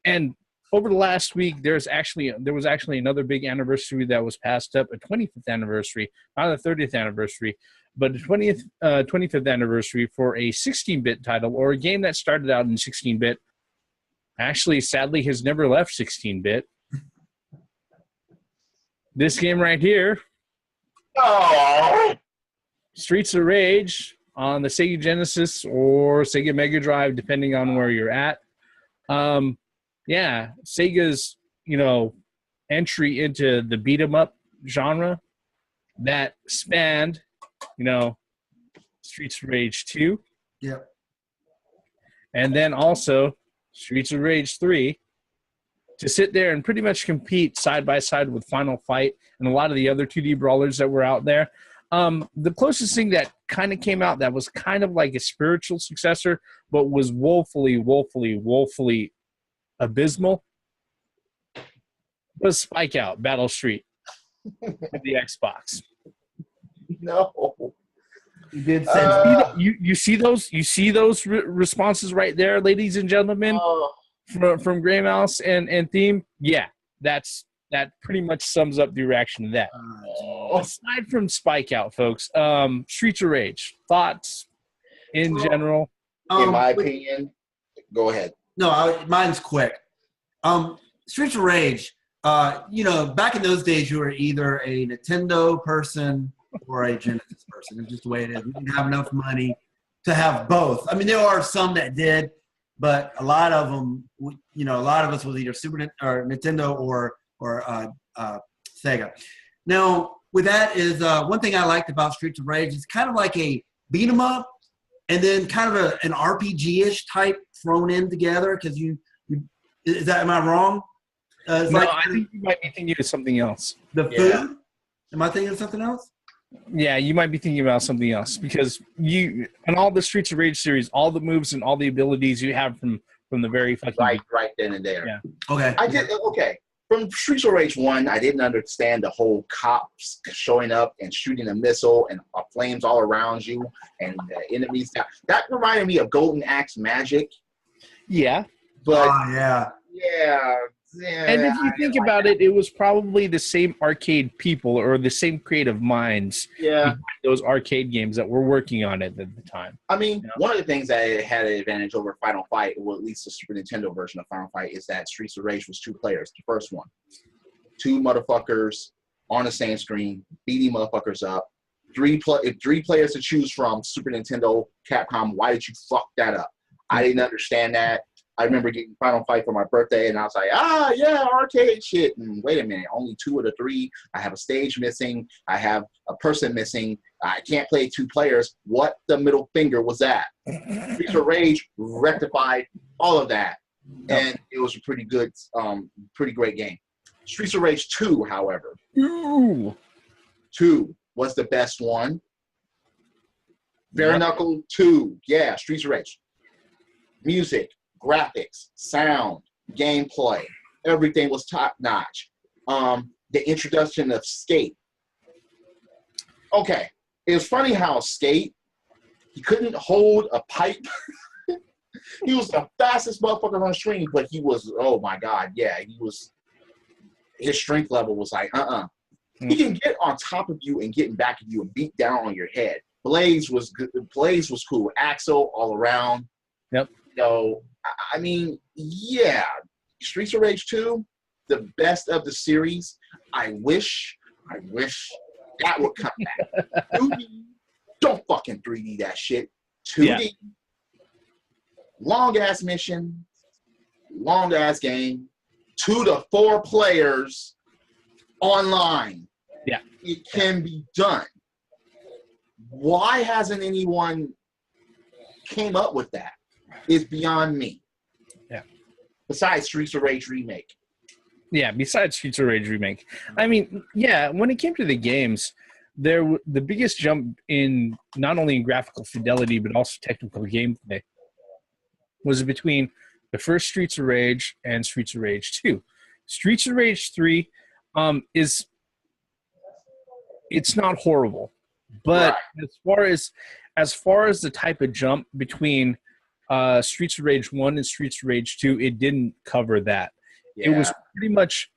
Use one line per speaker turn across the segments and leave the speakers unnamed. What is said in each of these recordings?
And over the last week, there was actually another big anniversary that was passed up, a 25th anniversary, not a 30th anniversary, but a 25th anniversary for a 16-bit title, or a game that started out in 16-bit. Actually, sadly, has never left 16-bit. This game right here, Streets of Rage on the Sega Genesis or Sega Mega Drive, depending on where you're at. Yeah, Sega's, entry into the beat 'em up genre that spanned, Streets of Rage 2.
Yep.
And then also Streets of Rage 3, to sit there and pretty much compete side by side with Final Fight and a lot of the other 2D brawlers that were out there. The closest thing that kind of came out that was kind of like a spiritual successor, but was woefully abysmal, was Spike Out Battle Street for the Xbox.
No.
You did say
You see those responses right there, ladies and gentlemen, from Grey Mouse and Theme. Yeah, that pretty much sums up the reaction to that. Aside from Spike Out, folks, Streets of Rage, thoughts in general?
In my opinion, go ahead.
No, mine's quick. Streets of Rage, back in those days, you were either a Nintendo person or a Genesis person. It's just the way it is. We didn't have enough money to have both. I mean, there are some that did, but a lot of them, a lot of us was either Nintendo or Sega. Now, with that is one thing I liked about Streets of Rage is kind of like a beat 'em up, and then kind of an RPG-ish type thrown in together. Because am I wrong?
No, I think you might be thinking of something else.
The food? Am I thinking of something else?
Yeah, you might be thinking about something else, because in all the Streets of Rage series, all the moves and all the abilities you have from the very fucking
right then and there.
Yeah.
Okay.
From Streets of Rage 1, I didn't understand the whole cops showing up and shooting a missile and flames all around you and enemies. That reminded me of Golden Axe Magic.
Yeah.
But
yeah.
And if you think about it, it was probably the same arcade people or the same creative minds behind those arcade games that were working on it at the time.
I mean, one of the things that it had an advantage over Final Fight, or at least the Super Nintendo version of Final Fight, is that Streets of Rage was 2 players. The first one. 2 motherfuckers on the same screen, beating motherfuckers up. 3 players to choose from, Super Nintendo, Capcom, why did you fuck that up? I didn't understand that. I remember getting Final Fight for my birthday, and I was like, arcade shit. And wait a minute, only 2 of the 3. I have a stage missing. I have a person missing. I can't play 2 players. What the middle finger was that? Streets of Rage rectified all of that, and it was a pretty great game. Streets of Rage 2, however. 2 was the best one. Bare Knuckle 2. Yeah, Streets of Rage. Music. Graphics, sound, gameplay, everything was top notch. The introduction of Skate. Okay, it was funny how Skate, he couldn't hold a pipe. He was the fastest motherfucker on the screen, but he was, oh my God, yeah, his strength level was like, He can get on top of you and get back of you and beat down on your head. Blaze was good. Blaze was cool. Axel all around.
Yep.
I mean, yeah, Streets of Rage 2, the best of the series. I wish that would come back. 2D, don't fucking 3D that shit. 2D, long-ass mission, long-ass game, 2 to 4 players online.
Yeah.
It can be done. Why hasn't anyone came up with that? Is beyond me.
Yeah.
Besides Streets of Rage Remake.
Yeah, besides Streets of Rage Remake. I mean, yeah, when it came to the games, the biggest jump in not only in graphical fidelity but also technical gameplay was between the first Streets of Rage and Streets of Rage 2. Streets of Rage 3 it's not horrible, but as far as the type of jump between Streets of Rage 1 and Streets of Rage 2, it didn't cover that.
Yeah.
It was pretty much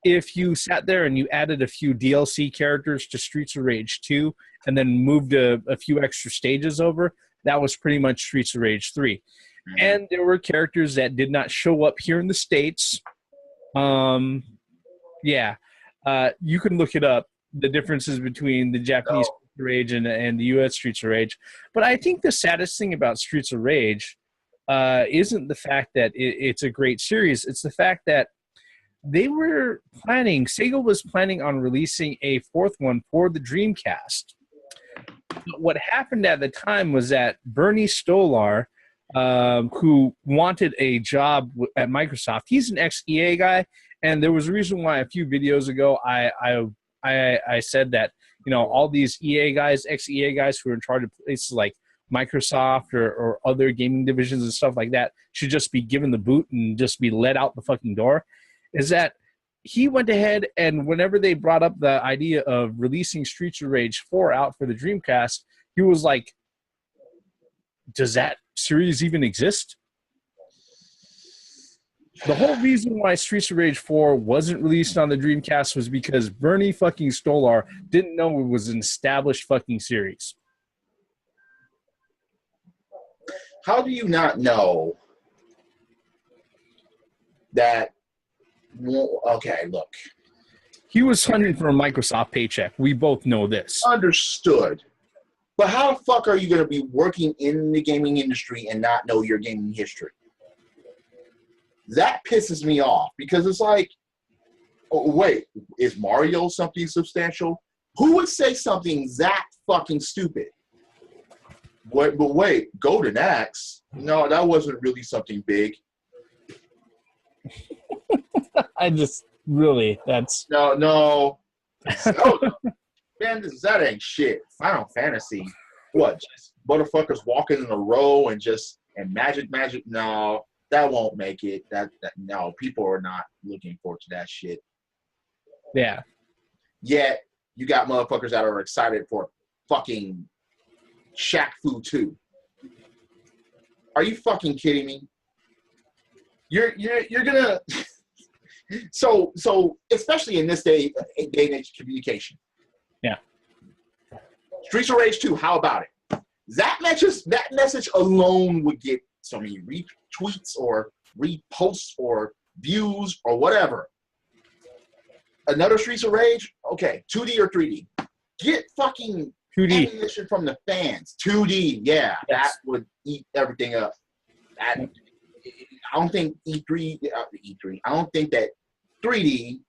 if you sat there and you added a few DLC characters to Streets of Rage 2 and then moved a few extra stages over, that was pretty much Streets of Rage 3.
Mhm.
And there were characters that did not show up here in the States. You can look it up, the differences between the Japanese Streets of Rage and the U.S. Streets of Rage. But I think the saddest thing about Streets of Rage isn't the fact that it's a great series. It's the fact that Sega was planning on releasing a fourth one for the Dreamcast. But what happened at the time was that Bernie Stolar, who wanted a job at Microsoft, he's an ex-EA guy, and there was a reason why a few videos ago I said that, you know, all these EA guys, ex-EA guys who are in charge of places like Microsoft or other gaming divisions and stuff like that should just be given the boot and just be let out the fucking door, is that he went ahead and whenever they brought up the idea of releasing Streets of Rage 4 out for the Dreamcast, he was like, does that series even exist? The whole reason why Streets of Rage 4 wasn't released on the Dreamcast was because Bernie fucking Stolar didn't know it was an established fucking series.
How do you not know that? Well, okay, look.
He was hunting for a Microsoft paycheck. We both know this.
Understood. But how the fuck are you going to be working in the gaming industry and not know your gaming history? That pisses me off because it's like, oh, wait, is Mario something substantial? Who would say something that fucking stupid? But wait, Golden Axe? No, that wasn't really something big.
I just really, that's...
No. Man, that ain't shit. Final Fantasy. What? Just motherfuckers walking in a row and magic. No, that won't make it. No, people are not looking forward to that shit.
Yeah.
Yet, you got motherfuckers that are excited for fucking Shaq Fu 2. Are you fucking kidding me? You're gonna so especially in this day and age communication.
Yeah.
Streets of Rage 2, how about it? That message alone would get so many retweets or reposts or views or whatever. Another Streets of Rage? Okay, 2D or 3D? Get fucking
2D
ammunition from the fans. 2D, yeah,
yes.
That would eat everything up. I don't think E3. I don't think that 3D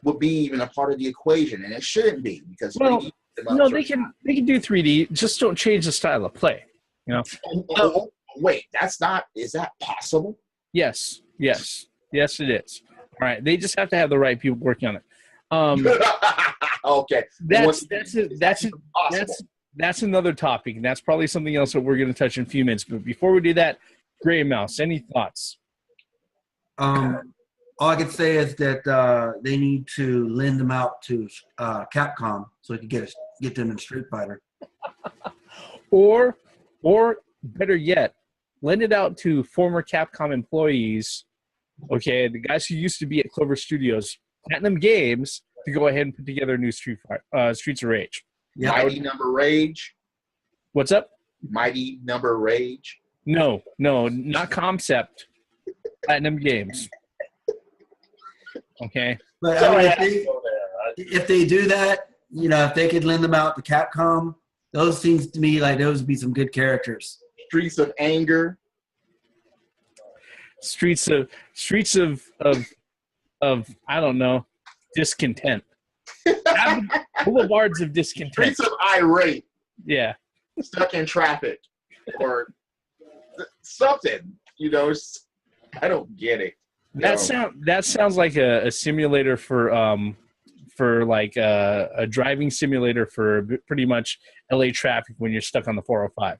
would be even a part of the equation, and it shouldn't be because.
Well, no, they can do 3D. Just don't change the style of play. You know.
Oh, wait, that's not. Is that possible?
Yes, it is. All right, they just have to have the right people working on it.
Okay,
that's another topic, and that's probably something else that we're going to touch in a few minutes. But before we do that, Gray Mouse, any thoughts?
All I can say is that they need to lend them out to Capcom so we can get them in Street Fighter.
or better yet, lend it out to former Capcom employees. Okay, the guys who used to be at Clover Studios, Platinum Games, to go ahead and put together a new Streets of Rage.
Yeah, Mighty Number Rage.
What's up?
Mighty Number Rage.
No, not Concept. Platinum Games. Okay.
But if they do that, you know, if they could lend them out to Capcom, those seems to me like those would be some good characters.
Streets of Anger.
Streets of I don't know, discontent. Boulevards of discontent.
Streets of Irate.
Yeah.
Stuck in traffic or something. You know, I don't get it.
That sounds like a simulator for like a driving simulator for pretty much LA traffic when you're stuck on the 405.